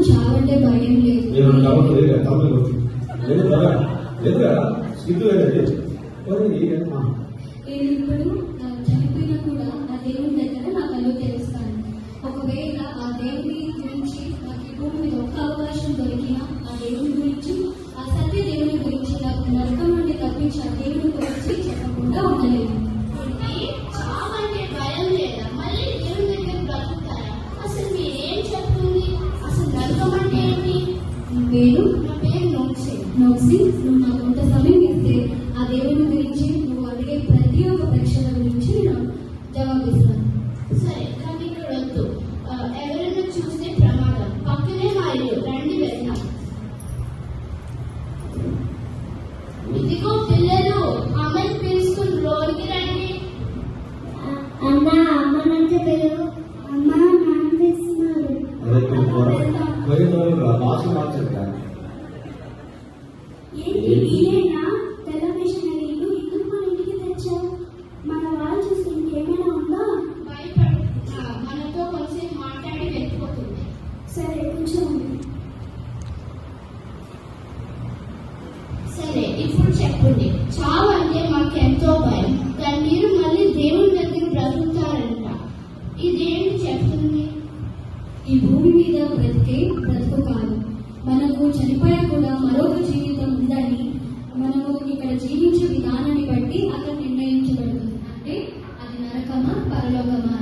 చావంటే భయం లేదు. నేను ఇప్పుడు చనిపోయినా కూడా ఆ దేవుని దగ్గర నా కళ్ళు తెరుస్తాను. ఒకవేళ ఆ దేవుని గురించి నాకు ఈ భూమి మీద ఒక్క అవకాశం దొరికినా ఆ దేవుని గురించి, ఆ సత్య దేవుని గురించి, నాకు నరకం నుండి తప్పించి ఆ దేవుని గురించి చెప్పకుండా ఉండలేదు. చావంటే భయం లేదా? మళ్ళీ దేవుని దగ్గర బ్రతుకుతారా? అసలు మీరేం చెప్తుంది? అసలు నరకం అంటే ఏంటి? నా పేరు నోక్సీ. నువ్వు నాకు కొంత సమయం ఇస్తే ఆ దేవుని గురించి నువ్వు అడిగే ప్రతి ఒక్క ప్రశ్న గురించి నేను జవాబిస్తాను. సరే, కానీ ఇక్కడ వద్దు. ఎవరైనా చూస్తే ప్రమాదం. పక్కనే మా ఇల్లు, రండి వెళ్దాం. ఇదిగో పిల్లలు, అమ్మని పిలుచుకుని రోడ్డుకి రండి. అమ్మా, అమ్మనంటే పిల్లలు. అమ్మ, నాన్న పిలుస్తున్నారు. ఇదేనా తెల్ల మిషనరీలు? ఎందుకు మన ఇంటికి తెచ్చావు? మన వాళ్ళు చూస్తే ఇంకేమైనా ఉందా? భయపడు, మనతో కొంచెం మాట్లాడి వెళ్ళిపోతుంది. సరే, కూర్చోండి. సరే, ఇప్పుడు చెప్పండి. చావు అంటే మాకెంతో భయం, కానీ మీరు మళ్ళీ దేవుని దగ్గర బ్రతుకుతారంట. ఇదేంటి చెప్తుంది? ఈ భూమి మీద బ్రతికే బ్రతుకు కాదు. మనకు చనిపోయా కూడా మరొక జీవితం ఉందని మనము ఇక్కడ జీవించే విధానాన్ని బట్టి అక్కడ నిర్ణయించబడుతుంది. అంటే అది నరకమా పరలోకమా.